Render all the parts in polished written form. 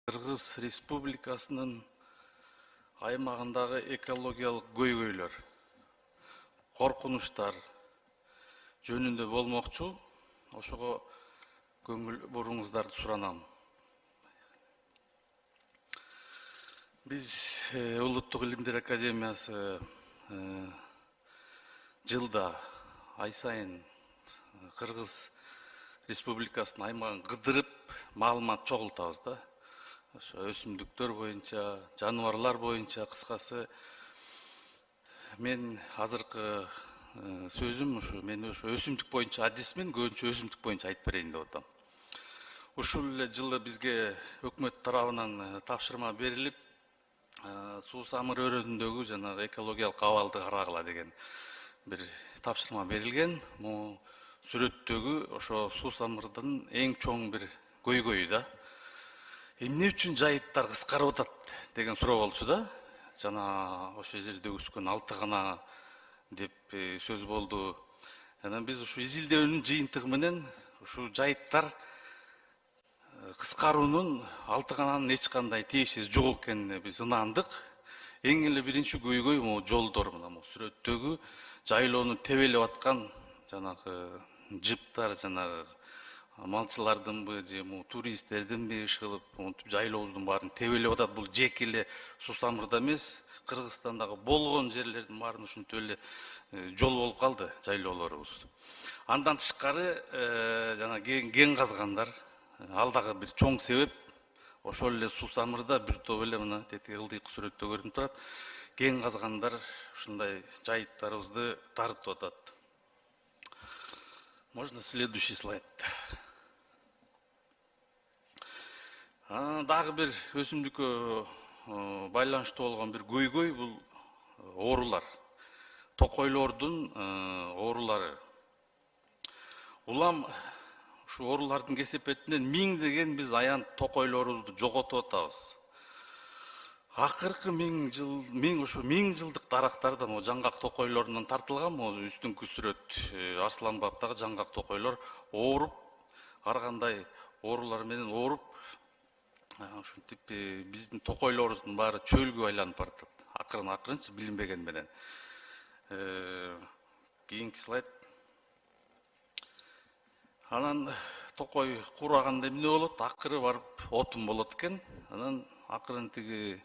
Кыргыз Республикасынын аймагындагы экологиялык көйгөйлөр, коркунучтар жөнүндө болмокчу. Ошого көңүл буруңуздарды суранам. Биз Улуттук илимдер академиясы жылда ай сайын Кыргыз Республикасынын аймагын кыдырып маалымат чогултабыз да. Өсүмдүктөр боюнча, жаныбарлар боюнча, кыскасы мен азыркы сөзүм мен өсүмдүк боюнча адисмин, көбүнчө өсүмдүк боюнча айтып берейин деп атам. Ушул эле жылы бизге өкмөт тарабынан тапшырма берилип, суусамыр өрөөнүндөгү жанагы экологиялык абалды карагыла деген бир тапшырма берилген. Могу сүрөттөгү ошо суусамырдын эң чоң бир көйгөйү да. Эмне үчүн жайыттар кыскарып атат деген суроо болчу да. Жана ошол жерде өскөн 6 гана деп сөз болду. Анан биз ушу изилдөөнүн жыйынтыгы менен ушу жайыттар кыскаруунун 6 гананын эч кандай тиешеси жок экенине биз ынандык. Эң эле биринчи көйгөй могу жолдор, мына сүрөттөгү жайлоону тебелеп аткан жанагы жыптар, жанагы малчылардынбы же туристтердинби иш кылып жайлообуздун баарын тебелеп атат. Бул жеке эле суусамырда эмес, Кыргызстандагы болгон жерлердин баарын ушинтип эле жол болуп калды жайлоолорубуз. Андан тышкары жана кен казгандар ал дагы бир чоң себеп. Ошол эле суусамырда бир топ эле мына тетиги ылдыйкы сүрөттө көрүнүп турат. Кен казгандар ушундай жайыттарыбызды тарытып атат. Можно следующий слайд. Дагы бир өсүмдүккө байланыштуу болгон бир көйгөй бул оорулар. Токойлордун оорулары. Улам ушу оорулардын кесепетинен миңдеген биз аянт токойлорубузду жоготуп атабыз. Акыркы миң жылдык дарактарда могу жаңгак токойлорунан тартылган, могу үстүңкү сүрөт Арслан бабдагы жаңгак токойлор ооруп, ар кандай оорулар менен ооруп, ушинтип биздин токойлорубуздун баары чөлгө айланып баратат. Акырын-акырынчы билинбеген менен. Кийинки слайд. Анан токой кураганда эмне болот? Акыры барып отун болот экен. Анан акырын тиги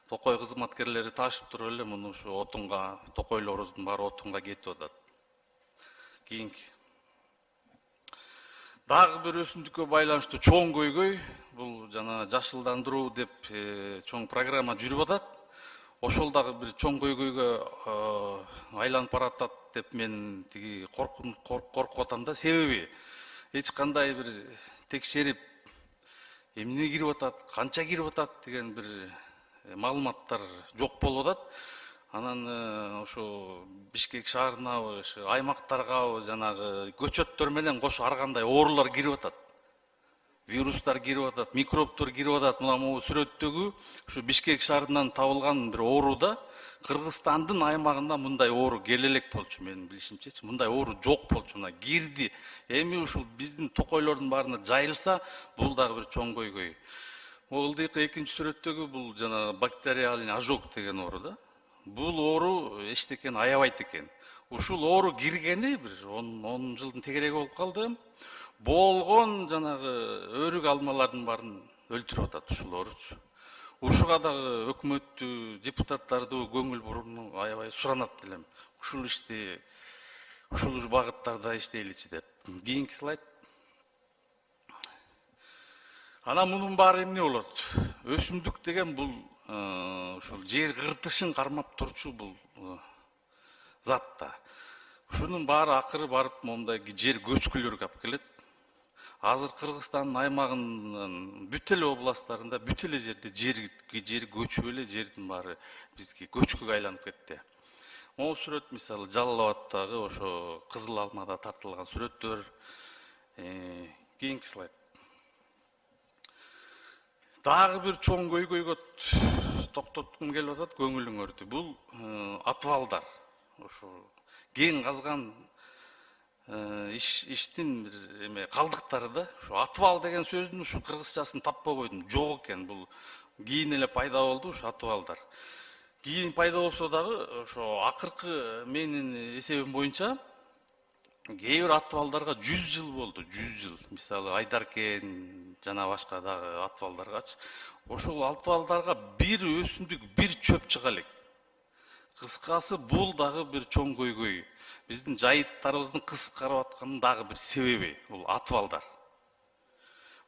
токой кызматкерлери ташып туруп эле муну ушу отунга, токойлорубуздун баары отунга кетип атат. Кийинки. Дагы бир өсүмдүккө байланыштуу чоң көйгөй бул жана жашылдандыруу деп чоң программа жүрүп атат. Ошол дагы бир чоң көйгөйгө айланып баратат деп мен тиги коркуп атам да. Себеби эч кандай бир текшерип эмне кирип атат, канча кирип атат деген бир маалыматтар жок болуп атат. Анан ошо Бишкек шаарынабы, аймактаргабы жанагы көчөттөр менен кошо ар кандай оорулар кирип атат. Вирустар кирип атат, микробтор кирип атат. Мына могу сүрөттөгү ушу Бишкек шаарынан табылган бир ооруда Кыргызстандын аймагында мындай оору келе элек болчу, менин билишимчечи. Мындай оору жок болчу, мына кирди. Эми ушул биздин токойлордун баарына жайылса, бул дагы бир чоң көйгөй. Могу ылдыйкы экинчи сүрөттөгү бул жана бактериальный ожог деген оору да. Бул оору эчтекен аябайт экен. Ушул оору киргени бир 10 жылдын тегереги болуп калды. Болгон жанагы өрүк алмалардын баарын өлтүрүп атат ушул ооручу. Ушуга дагы өкмөттү, депутаттарды көңүл буруну аябай суранат элем. Ушул ишти ушул багыттарда иштейличи деп. Кийинки слайд. Анан мунун баары эмне болот? Өсүмдүк деген бул ушул жер кыртышын кармап турчу бул зат да. Ушунун баары акыры барып мондай жер көчкүлөргө алып келет. Азыр Кыргызстандын аймагынын бүт эле областтарында, бүт эле жерде жер көчүп эле, жердин баары бизге көчкүгө айланып кетти. Могу сүрөт мисалы Жалал Абаддагы ошо Кызыл Алмада тартылган сүрөттөр. Кийинки слайд. Дагы бир чоң көйгөйгө токтоткум келип атат, көңүлүңөрдү. Бул отвалдар. Ошо кен казган иштин бир эме калдыктары да. Ушу атыбал деген сөздүн ушу кыргызчасын таппай койдум. Жок экен. Бул кийин эле пайда болду ушу атыбалдар. Кийин пайда болсо дагы ошо акыркы менин эсебим боюнча кээ бир атыбалдарга 100 жыл болду. 100 жыл. Мисалы Айдаркен жана башка дагы атыбалдаргачы. Ошол атыбалдарга бир өсүмдүк, бир чөп чыга элек. Кыскасы бул дагы бир чоң көйгөй. Биздин жайыттарыбыздын кыскарып атканын дагы бир себеби бул атыбалдар.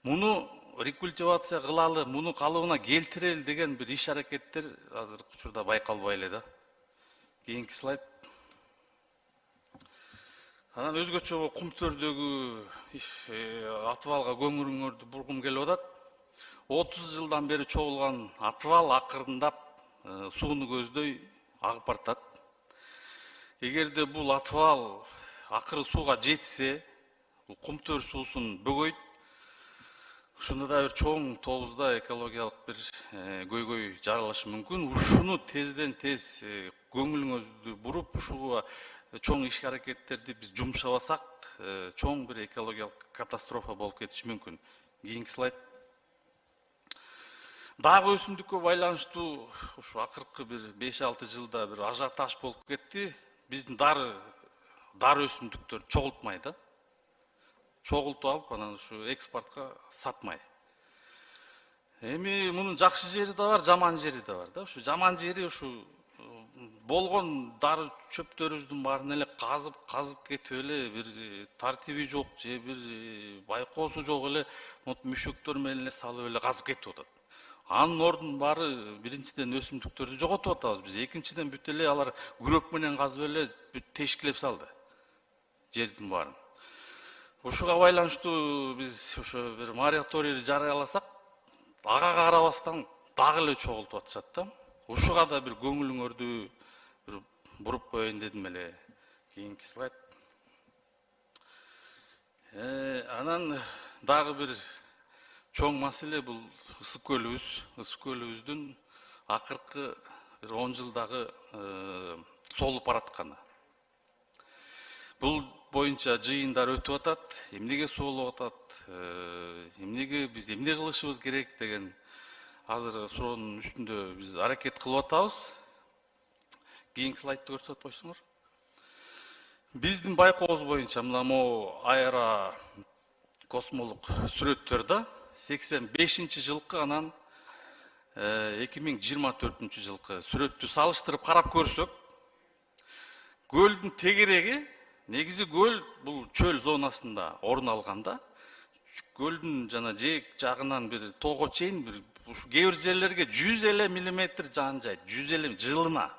Муну рекультивация кылалы, муну калыбына келтирели деген бир иш аракеттер азыркы учурда байкалбай эле да. Кийинки слайд. Анан өзгөчө Кумтөрдөгү атыбалга көңүлүңөрдү бургум келип атат. 30 жылдан бери чогулган атыбал акырындап сууну көздөй агып баратат. Эгерде бул атыбал акыры сууга жетсе, бул Кумтөр суусун бөгөйт. Ушунда да бир чоң тобузда экологиялык бир көйгөй жаралышы мүмкүн. Ушуну тезден тез көңүлүңүздү буруп, ушуга чоң иш аракеттерди биз жумшабасак, чоң бир экологиялык катастрофа болуп кетиши мүмкүн. Кийинки слайд. Дагы өсүмдүккө байланыштуу ушу акыркы бир 5-6 жылда бир ажиотаж болуп кетти. Биздин дары өсүмдүктөр чогултмай да. Чогултуп алып, анан ушу экспортко сатмай. Эми мунун жакшы жери да бар, жаман жери да бар да. Ушу жаман жери ушу болгон дары чөптөрүбүздүн баарын эле казып кетип эле бир тартиби жок же бир байкоосу жок эле мүшөктөр менен эле салып эле казып кетип атат. Анын ордунун баары биринчиден өсүмдүктөрдү жоготуп атабыз биз. Экинчиден бүт эле алар күрөк менен казып эле бүт тешкилеп салды жердин баарын. Ушуга байланыштуу биз ошо бир мораторий жарыяласак, ага карабастан дагы эле чогултуп атышат да. Ушуга да бир көңүлүңөрдү бир буруп коеюн дедим эле. Кийинки слайд. Анан дагы бир чоң маселе бул ысык көлүбүз. Ысык көлүбүздүн акыркы бир 10 жылдагы солуп баратканы. Бул боюнча жыйындар өтүп атат, эмнеге соолуп атат, биз эмне кылышыбыз керек деген азыр суроонун үстүндө биз аракет кылып атабыз. Кийинки слайдты көрсөтүп койсоңор. Биздин байкообуз боюнча мына могу аэро космолук сүрөттөр да 85-жылкы анан 2024 жылкы сүрөттү салыштырып карап көрсөк, көлдүн тегереги негизи көл бул чөл зонасында орун алганда, көлдүн жана жээк жагынан бир тоого чейин бир кээ бир жерлерге 100 эле миллиметр жаан жайт, 100 эле жылына.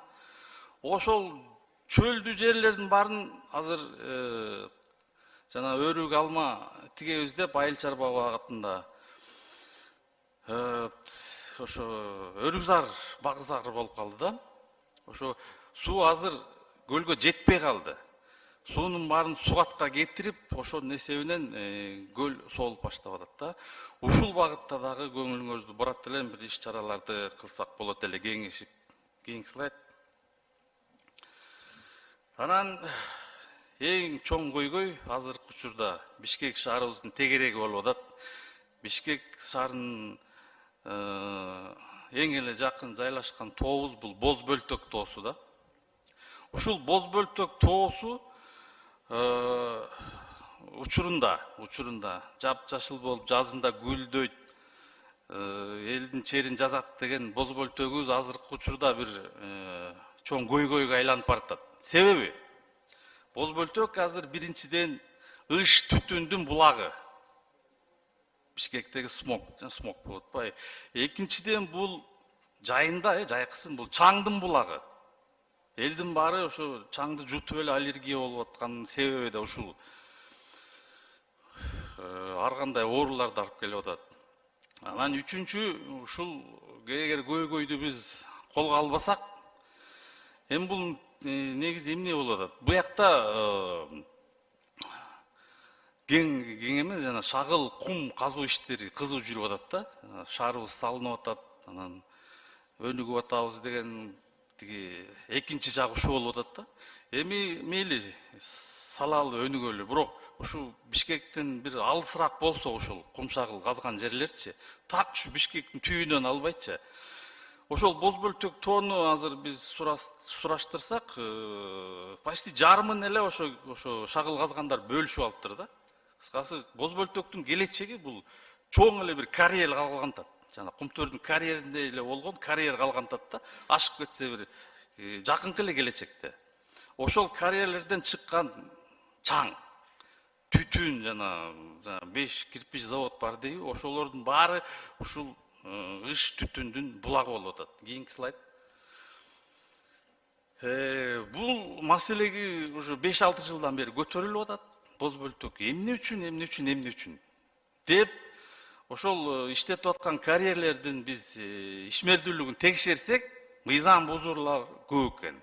Ошол чөлдүү жерлердин баарын азыр жана өрүк алма тигебиз деп Айыл чарба багытында ошо өрүкзар багызар болуп калды да. Ошо суу азыр көлгө жетпей калды. Суунун баарын сугатка кетирип, ошонун эсебинен көл соолуп баштап атат да. Ушул багытта дагы көңүлүңүздү бурат элем, бир иш чараларды кылсак болот эле кеңешип. Кийинки слайд. Анан эң чоң көйгөй азыркы учурда Бишкек шаарыбыздын тегереги болуп атат. Бишкек шаарынын эң эле жакын жайлашкан тообуз бул Боз бөлтөк тоосу да. Ушул Боз бөлтөк тоосу учурунда жап-жашыл болуп, жазында гүлдөйт, элдин черин жазат деген Боз бөлтөгүбүз азыркы учурда бир чоң көйгөйгө айланып баратат. Себеби Боз бөлтөк азыр биринчиден ыш түтүндүн булагы. Бишкектеги смог болуп атпайбы? Экинчиден бул жайында, жайкысын бул чаңдын булагы. Элдин баары ошо чаңды жутуп эле аллергия болуп атканын себеби да ушул. Ар кандай ооруларды алып келип атат. Анан үчүнчү, ушул эгер көйгөйдү биз колго албасак, эми бул негизи эмне болуп атат? Буякта кең эмес, жана шагыл, кум казуу иштери кызуу жүрүп атат да. Шаарыбыз салынып атат, анан өнүгүп атабыз деген тиги экинчи жагы ушул болуп атат да. Эми мейли салалы өнүгөлү, бирок ушу Бишкектен бир алысыраак болсо ушул кумшагыл казган жерлерчи так ушу Бишкектин түбүнөн албайчы. Ошол боз бөлтөк тоону азыр биз сураштырсак, почти жарымын эле ошо шагыл казгандар бөлүшүп алыптыр да. Кыскасы боз бөлтөктүн келечеги бул чоң эле бир карьер калган атат. Жана Кумтөрдүн карьеринде эле болгон карьер калган атат да. Ашып кетсе бир жакынкы эле келечекте. Ошол карьерлерден чыккан чаң, түтүн жана 5 кирпич завод бар дейби, ошолордун баары ушул ыш түтүндүн булагы болуп атат. Кийинки слайд. Бул маселеги уже 5-6 жылдан бери көтөрүлүп атат. Боз бөлтөк эмне үчүн деп ошол иштетип аткан карьерлердин биз ишмердүүлүгүн текшерсек, мыйзам бузуулар көп экен.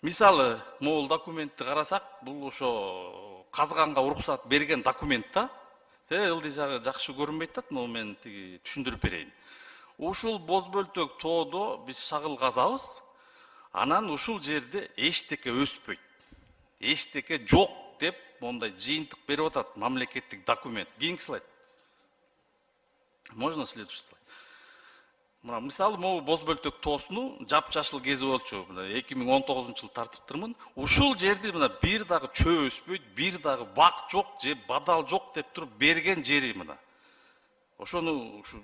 Мисалы, могул документти карасак, бул ошо казганга уруксат берген документ да. Ылдый жагы жакшы көрүнбөйт атат, но мен тиги түшүндүрүп берейин. Ушул боз бөлтөк тоодо биз шагыл казабыз, анан ушул жерде эчтеке өспөйт. Эчтеке жок деп мондай жыйынтык берип атат мамлекеттик документ. Кийинки слайд. Можно следующий слайд? Мына мисалы могу боз бөлтөк тоосуну жапжашыл кези болчу. 2019-жылы тартыптырмын. Ушул жерде мына бир дагы чөө өспөйт, бир дагы бак жок же бадал жок деп туруп берген жери мына. Ошону ушу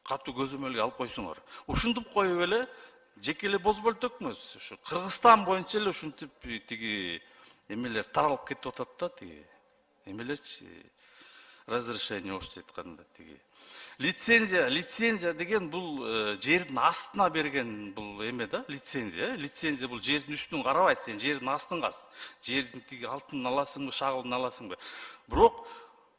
катуу көзөмөлгө алып койсоңор. Ушинтип коюп эле жеке эле боз бөлтөк эмес, ушу Кыргызстан боюнча эле ушинтип тиги эмелер таралып кетип атат да, тиги эмелерчи разрешение орусча айтканда тиги лицензия деген бул жердин астына берген бул эме да, лицензия бул жердин үстүн карабайт, сен жердин астын каз, жердин тиги алтынын аласыңбы, шагылын аласыңбы. Бирок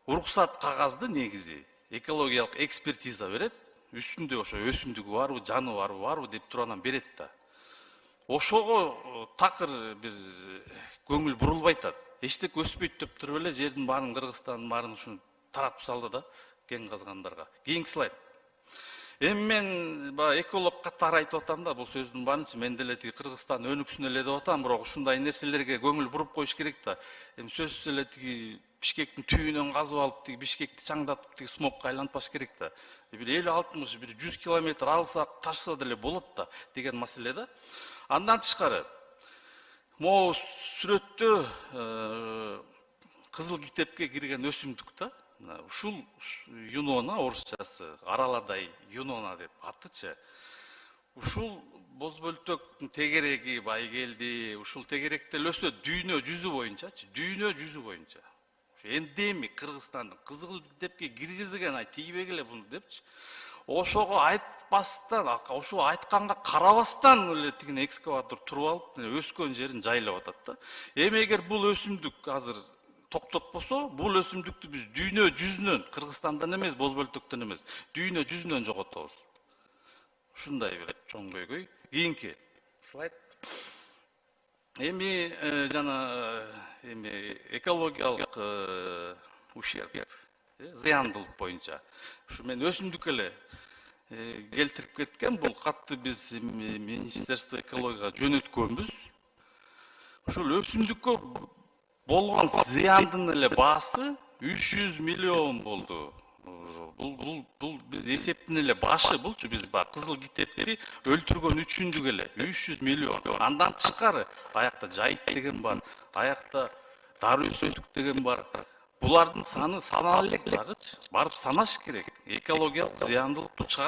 уруксат кагазды негизи экологиялык экспертиза берет, үстүндө ошо өсүмдүгү барбы, жаны барбы деп туруп анан берет да. Ошого такыр бир көңүл бурулбай атат. Эчтеке өспөйт деп туруп эле жердин баарын Кыргызстандын баарын ушуну таратып салды да кен казгандарга. Кийинки слайд. Эми мен эколог катары айтып атам да, бул сөздүн баарынчы мен деле тиги Кыргызстан өнүксүн эле деп атам, бирок ушундай нерселерге көңүл буруп коюш керек да. Эми сөзсүз эле тиги Бишкектин түбүнөн казып алып, тиги Бишкекти чаңдатып, тиги смогко айлантпаш керек да. Бир 50-60, бир 100 километр алсак, ташса деле болот да деген маселе да. Андан тышкары, могу сүрөттө кызыл китепке кирген өсүмдүк да. Ушул юнона, орусчасы араладай юнона деп атычы. Ушул боз бөлтөктүн тегереги байгелди, ушул тегеректе өсөт дүйнө жүзү боюнчачы, Ушу эндемик Кыргызстандын кызыл китепке киргизген тийбегиле буну депчи. Ошого айтпастан, ошо айтканга карабастан эле тигине экскаватор туруп алып, өскөн жерин жайлап атат да. Эми эгер бул өсүмдүк азыр токтотпосо, бул өсүмдүктү биз дүйнө жүзүнөн, Кыргызстандан эмес, боз бөлтөктөн эмес, дүйнө жүзүнөн жоготобуз. Ушундай бир чоң көйгөй. Кийинки слайд. Эми жана экологиялык ущерб, зыяндылык боюнча. Ушу мен өсүмдүк эле келтирип кеткен, бул катты биз Министерство экологияга жөнөткөнбүз. Ушул өсүмдүккө болгон зыяндын эле баасы 300 миллион болду. Бул биз эсептин эле башы, булчу биз кызыл китепти өлтүргөн үчүндүк эле 300 миллион. Андан тышкары аякта жайыт деген бар, аякта дары өсүмдүк деген бар. Булардын саны санала элек дагычы. Барып санаш керек. Экологиялык зыяндылыктуу чыгарыш